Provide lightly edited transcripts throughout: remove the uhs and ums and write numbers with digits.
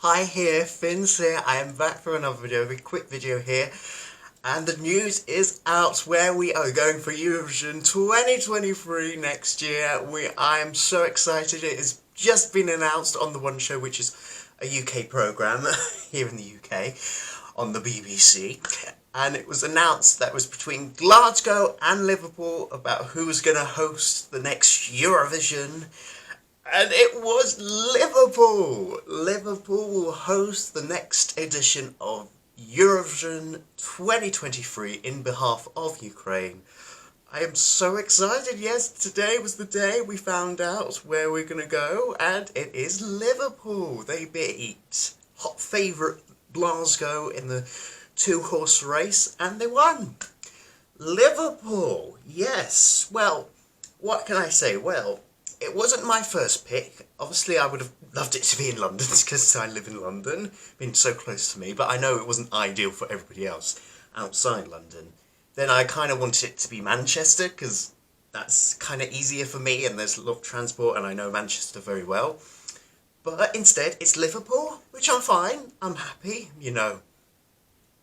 Hi here, Finn's here. I am back for another video, a quick video here. And the news is out where we are going for Eurovision 2023 next year. I am so excited. It has just been announced on The One Show, which is a UK programme here in the UK on the BBC. And it was announced that it was between Glasgow and Liverpool about who was going to host the next Eurovision. And it was Liverpool! Liverpool will host the next edition of Eurovision 2023 in behalf of Ukraine. I am so excited. Yes, today was the day we found out where we're going to go, and it is Liverpool. They beat hot favourite Glasgow in the two-horse race, and they won. Liverpool, yes. Well, what can I say? Well, it wasn't my first pick. Obviously, I would have loved it to be in London because I live in London, being so close to me, but I know it wasn't ideal for everybody else outside London. Then I kind of wanted it to be Manchester because that's kind of easier for me and there's a lot of transport and I know Manchester very well. But instead, it's Liverpool, which I'm fine. I'm happy, you know.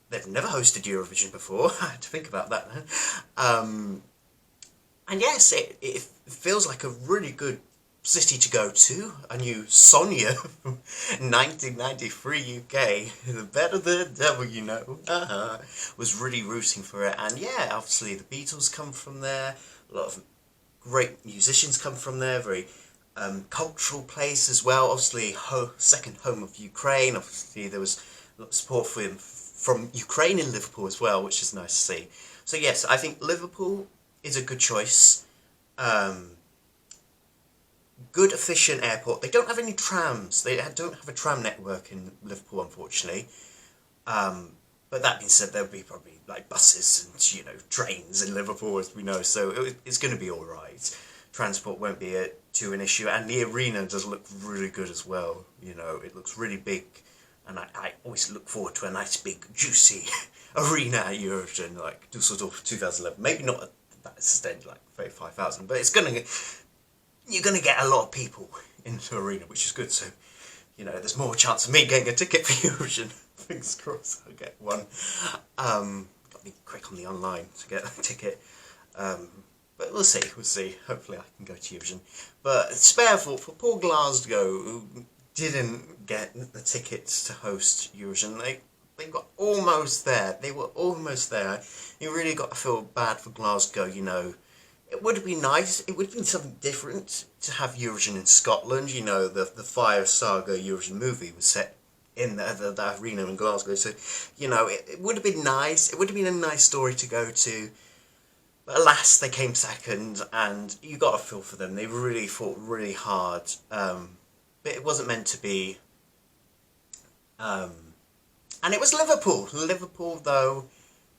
They've never hosted Eurovision before. I had to think about that then. And yes, it feels like a really good city to go to. I knew Sonia from 1993 UK, the better the devil, you know, was really rooting for it. And yeah, obviously the Beatles come from there, a lot of great musicians come from there, very cultural place as well. Obviously, second home of Ukraine. Obviously, there was a lot of support for him from Ukraine in Liverpool as well, which is nice to see. So yes, I think Liverpool is a good choice. Good, efficient airport. They don't have any trams. They don't have a tram network in Liverpool, unfortunately. But that being said, there'll be probably like buses and, you know, trains in Liverpool, as we know. So it's going to be all right. Transport won't be too an issue, and the arena does look really good as well. You know, it looks really big, and I always look forward to a nice big juicy arena at Eurovision, like Düsseldorf 2011. Maybe not at that extent, like 35,000, but you're gonna get a lot of people into the arena, which is good. So, you know, there's more chance of me getting a ticket for Eurovision. Fingers crossed I'll get one. Got to be quick on the online to get a ticket. But we'll see. Hopefully I can go to Eurovision. But spare for poor Glasgow, who didn't get the tickets to host Eurovision. They got almost there. They were almost there. You really got to feel bad for Glasgow, you know. It would have been nice. It would have been something different to have Eurovision in Scotland. You know, the Fire Saga Eurovision movie was set in the arena in Glasgow. So, you know, it would have been nice. It would have been a nice story to go to. But alas, they came second, and you got to feel for them. They really fought really hard. But it wasn't meant to be. And it was Liverpool. Liverpool, though,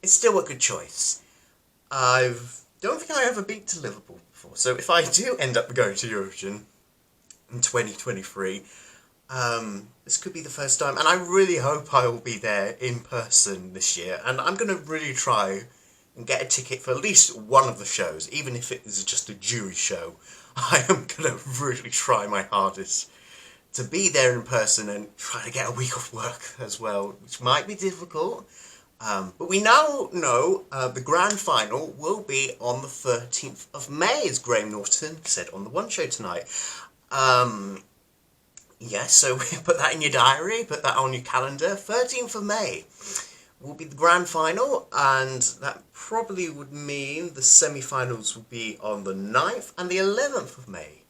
is still a good choice. I don't think I ever been to Liverpool before, so if I do end up going to Eurovision in 2023, this could be the first time, and I really hope I will be there in person this year, and I'm going to really try and get a ticket for at least one of the shows, even if it is just a jury show. I am going to really try my hardest to be there in person and try to get a week off work as well, which might be difficult. But we now know the grand final will be on the 13th of May, as Graham Norton said on The One Show tonight. Yes, so put that in your diary, put that on your calendar. 13th of May will be the grand final, and that probably would mean the semi-finals will be on the 9th and the 11th of May.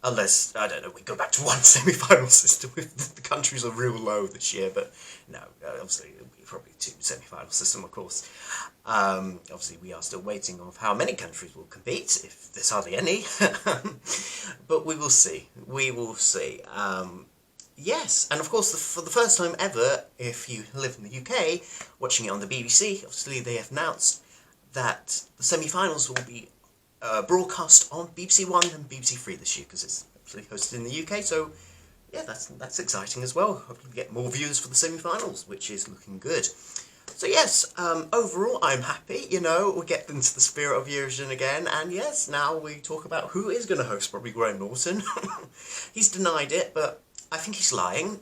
Unless, I don't know, we go back to one semi-final system if the countries are real low this year, but no, obviously it'll be probably two semi-final system, of course. Obviously we are still waiting on how many countries will compete, if there's hardly any, but we will see, yes, and of course for the first time ever, if you live in the UK, watching it on the BBC, obviously they have announced that the semi-finals will be broadcast on BBC One and BBC Three this year, because it's actually hosted in the UK, so yeah, that's exciting as well. Hopefully we get more views for the semi-finals, which is looking good. So yes, overall I'm happy, you know, we get into the spirit of Eurovision again, and yes, now we talk about who is going to host, probably Graham Norton. He's denied it, but I think he's lying.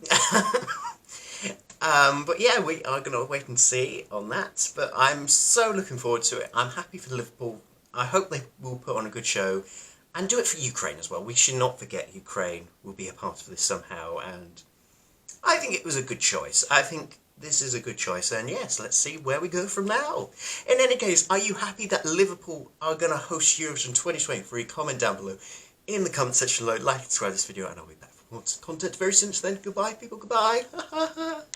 But yeah, we are going to wait and see on that. But I'm so looking forward to it. I'm happy for Liverpool. I hope they will put on a good show and do it for Ukraine as well. We should not forget Ukraine will be a part of this somehow. And I think it was a good choice. I think this is a good choice. And yes, let's see where we go from now. In any case, are you happy that Liverpool are going to host Eurovision 2023? Comment down below in the comment section below. Like and subscribe to this video, and I'll be back for more content very soon. So then, goodbye, people. Goodbye.